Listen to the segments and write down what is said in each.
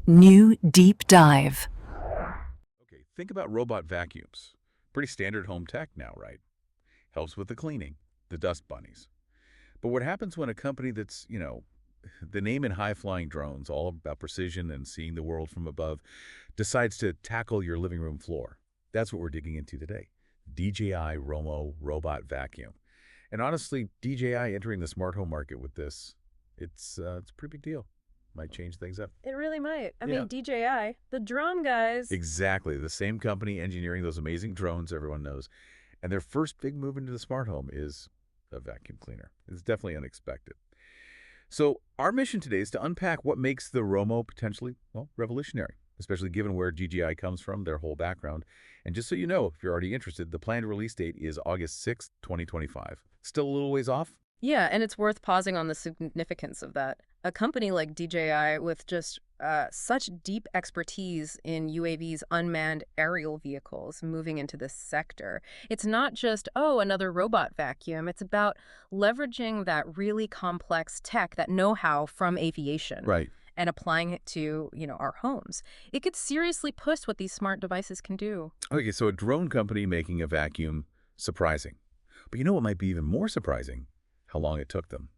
New Deep Dive. Okay, think about robot vacuums. Pretty standard home tech now, right? Helps with the cleaning, the dust bunnies. But what happens when a company that's, the name in high-flying drones, all about precision and seeing the world from above, decides to tackle your living room floor? That's what we're digging into today. DJI Romo robot vacuum. And honestly, DJI entering the smart home market with this, it's a pretty big deal. Might change things up. It really might. I Yeah. mean, DJI, the drone guys. Exactly. The same company engineering those amazing drones everyone knows. And their first big move into the smart home is a vacuum cleaner. It's definitely unexpected. So our mission today is to unpack what makes the Romo potentially, well, revolutionary, especially given where DJI comes from, their whole background. And just so you know, if you're already interested, the planned release date is August 6th, 2025. Still a little ways off? Yeah, and it's worth pausing on the significance of that. A company like DJI with just such deep expertise in UAVs, unmanned aerial vehicles, moving into this sector. It's not just, oh, another robot vacuum. It's about leveraging that really complex tech, that know-how from aviation. Right. And applying it to, our homes. It could seriously push what these smart devices can do. Okay, so a drone company making a vacuum, surprising. But you know what might be even more surprising? How long it took them.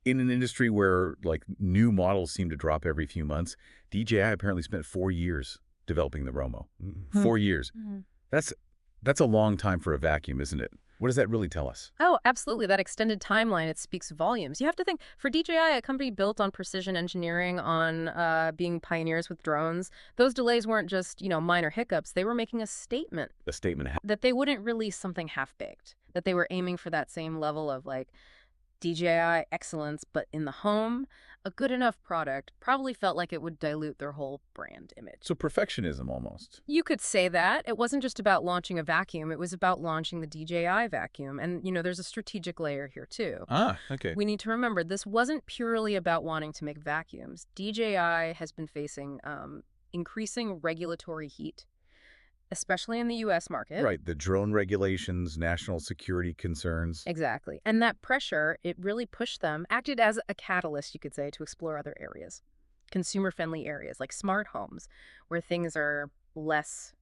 In an industry where, new models seem to drop every few months, DJI apparently spent 4 years developing the Romo. 4 years. That's a long time for a vacuum, isn't it? What does that really tell us? Oh, absolutely. That extended timeline, it speaks volumes. You have to think, for DJI, a company built on precision engineering, on being pioneers with drones, those delays weren't just, minor hiccups. They were making a statement. A statement. That they wouldn't release something half-baked. That they were aiming for that same level of, DJI excellence, but in the home, a good enough product probably felt like it would dilute their whole brand image. So perfectionism almost. You could say that. It wasn't just about launching a vacuum. It was about launching the DJI vacuum. And, there's a strategic layer here, too. Ah, okay. We need to remember, this wasn't purely about wanting to make vacuums. DJI has been facing increasing regulatory heat, especially in the U.S. market. Right, the drone regulations, national security concerns. Exactly. And that pressure, it really pushed them, acted as a catalyst, you could say, to explore other areas. Consumer-friendly areas like smart homes, where things are less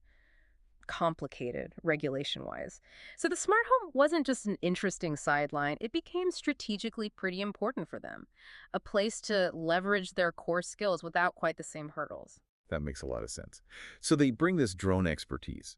complicated regulation-wise. So the smart home wasn't just an interesting sideline. It became strategically pretty important for them, a place to leverage their core skills without quite the same hurdles. That makes a lot of sense. So they bring this drone expertise.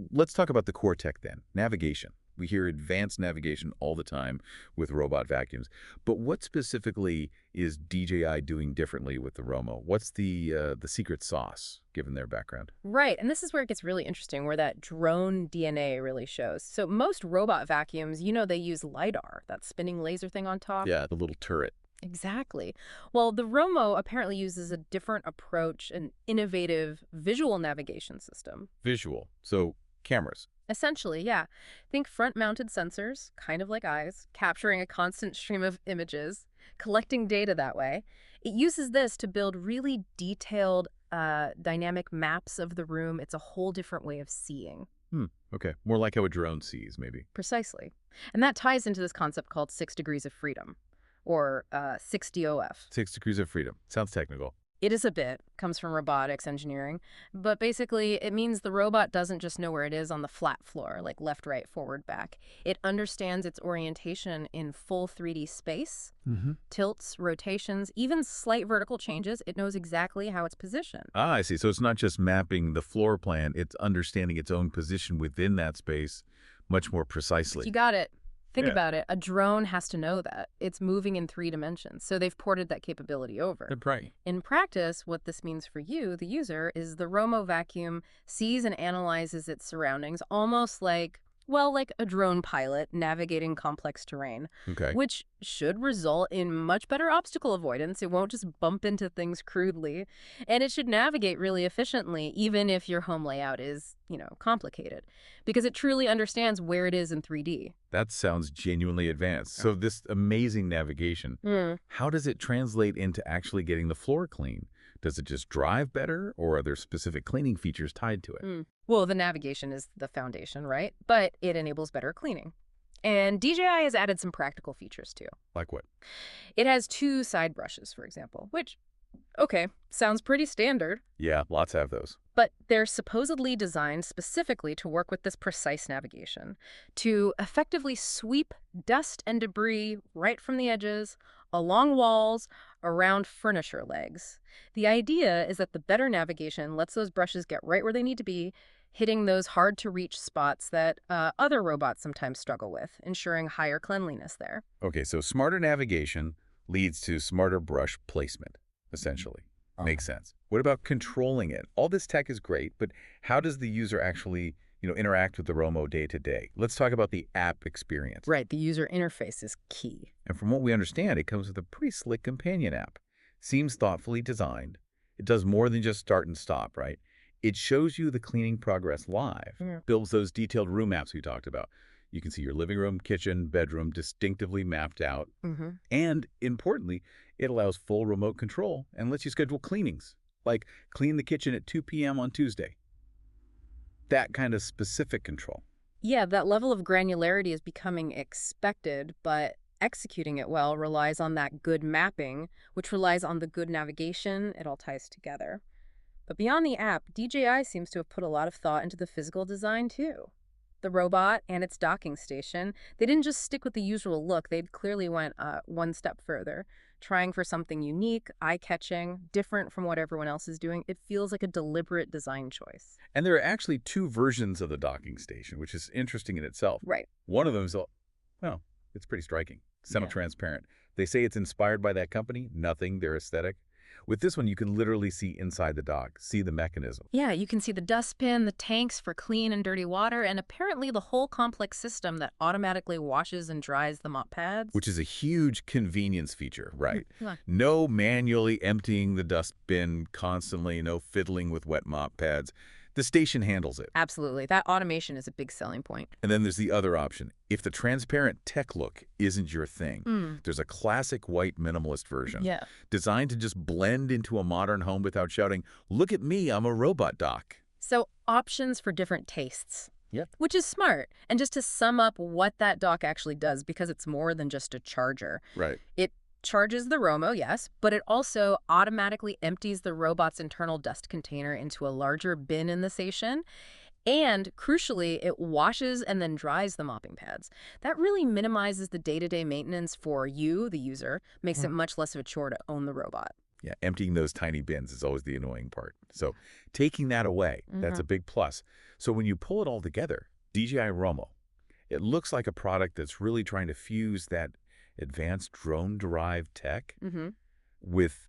Let's talk about the core tech then. Navigation. We hear advanced navigation all the time with robot vacuums. But what specifically is DJI doing differently with the Romo? What's the secret sauce, given their background? Right, and this is where it gets really interesting, where that drone DNA really shows. So most robot vacuums, they use LiDAR, that spinning laser thing on top. Yeah, the little turret. Exactly. Well, the Romo apparently uses a different approach, an innovative visual navigation system. Visual. So cameras. Essentially, yeah. Think front-mounted sensors, kind of like eyes, capturing a constant stream of images, collecting data that way. It uses this to build really detailed, dynamic maps of the room. It's a whole different way of seeing. Okay. More like how a drone sees, maybe. Precisely. And that ties into this concept called 6 degrees of freedom, or 6DOF. 6 degrees of freedom. Sounds technical. It is a bit, comes from robotics engineering, but basically it means the robot doesn't just know where it is on the flat floor, like left, right, forward, back. It understands its orientation in full 3D space, tilts, rotations, even slight vertical changes. It knows exactly how it's positioned. Ah, I see. So it's not just mapping the floor plan, it's understanding its own position within that space much more precisely. You got it. Think Yeah. about it. A drone has to know that. It's moving in 3 dimensions, so they've ported that capability over. Right. In practice, what this means for you, the user, is the Romo vacuum sees and analyzes its surroundings almost like a drone pilot navigating complex terrain, Okay. which should result in much better obstacle avoidance. It won't just bump into things crudely, and it should navigate really efficiently, even if your home layout is, complicated, because it truly understands where it is in 3D. That sounds genuinely advanced. So this amazing navigation, how does it translate into actually getting the floor clean? Does it just drive better, or are there specific cleaning features tied to it? Well, the navigation is the foundation, right? But it enables better cleaning. And DJI has added some practical features too. Like what? It has 2 side brushes, for example, which Okay, sounds pretty standard. Yeah, lots have those. But they're supposedly designed specifically to work with this precise navigation, to effectively sweep dust and debris right from the edges, along walls, around furniture legs. The idea is that the better navigation lets those brushes get right where they need to be, hitting those hard-to-reach spots that other robots sometimes struggle with, ensuring higher cleanliness there. Okay, so smarter navigation leads to smarter brush placement, essentially. Makes sense. What about controlling it? All this tech is great, but how does the user actually, interact with the Romo day to day? Let's talk about the app experience. Right, the user interface is key. And from what we understand, it comes with a pretty slick companion app. Seems thoughtfully designed. It does more than just start and stop, right? It shows you the cleaning progress live. Yeah. Builds those detailed room maps we talked about. You can see your living room, kitchen, bedroom distinctively mapped out. Mm-hmm. And importantly, it allows full remote control and lets you schedule cleanings, like clean the kitchen at 2 p.m. on Tuesday. That kind of specific control. Yeah, that level of granularity is becoming expected, but executing it well relies on that good mapping, which relies on the good navigation. It all ties together. But beyond the app, DJI seems to have put a lot of thought into the physical design, too. The robot and its docking station, they didn't just stick with the usual look. They clearly went one step further, trying for something unique, eye-catching, different from what everyone else is doing. It feels like a deliberate design choice. And there are actually two versions of the docking station, which is interesting in itself. Right. One of them is, well, it's pretty striking, semi-transparent. They say it's inspired by that company, nothing, their aesthetic. With this one, you can literally see inside the dock, see the mechanism. Yeah, you can see the dustbin, the tanks for clean and dirty water, and apparently the whole complex system that automatically washes and dries the mop pads. Which is a huge convenience feature, right? Yeah. No manually emptying the dustbin constantly, no fiddling with wet mop pads. The station handles it. Absolutely. That automation is a big selling point. And then there's the other option. If the transparent tech look isn't your thing, there's a classic white minimalist version. Yeah. Designed to just blend into a modern home without shouting, "Look at me, I'm a robot dock." So options for different tastes. Yep. Which is smart. And just to sum up what that dock actually does, because it's more than just a charger. Right. It charges the Romo, yes, but it also automatically empties the robot's internal dust container into a larger bin in the station. And crucially, it washes and then dries the mopping pads. That really minimizes the day-to-day maintenance for you, the user, makes it much less of a chore to own the robot. Yeah, emptying those tiny bins is always the annoying part. So taking that away, that's a big plus. So when you pull it all together, DJI Romo, it looks like a product that's really trying to fuse that advanced drone-derived tech with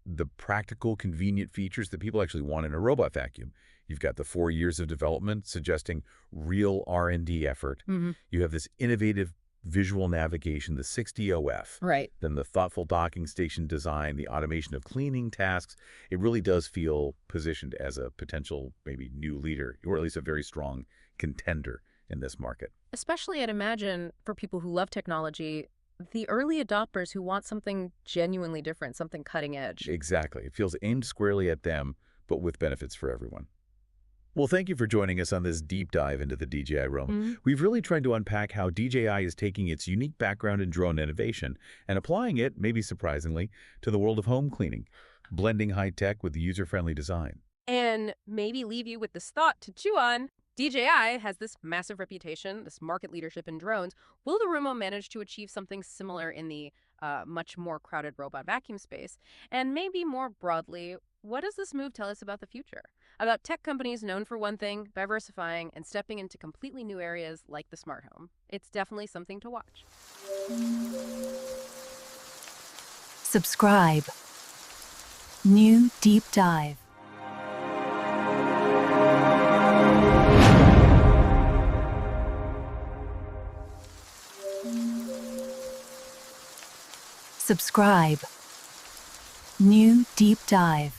the practical, convenient features that people actually want in a robot vacuum. You've got the 4 years of development suggesting real R&D effort. You have this innovative visual navigation, the 6DOF. Right. Then the thoughtful docking station design, the automation of cleaning tasks. It really does feel positioned as a potential maybe new leader, or at least a very strong contender in this market. Especially, I'd imagine, for people who love technology, the early adopters who want something genuinely different, something cutting edge. Exactly. It feels aimed squarely at them, but with benefits for everyone. Well, thank you for joining us on this deep dive into the DJI Romo. We've really tried to unpack how DJI is taking its unique background in drone innovation and applying it, maybe surprisingly, to the world of home cleaning, blending high-tech with user-friendly design. And maybe leave you with this thought to chew on. DJI has this massive reputation, this market leadership in drones. Will the Romo manage to achieve something similar in the much more crowded robot vacuum space? And maybe more broadly, what does this move tell us about the future? About tech companies known for one thing, diversifying, and stepping into completely new areas like the smart home. It's definitely something to watch. Subscribe. New Deep Dive. Subscribe. New Deep Dive.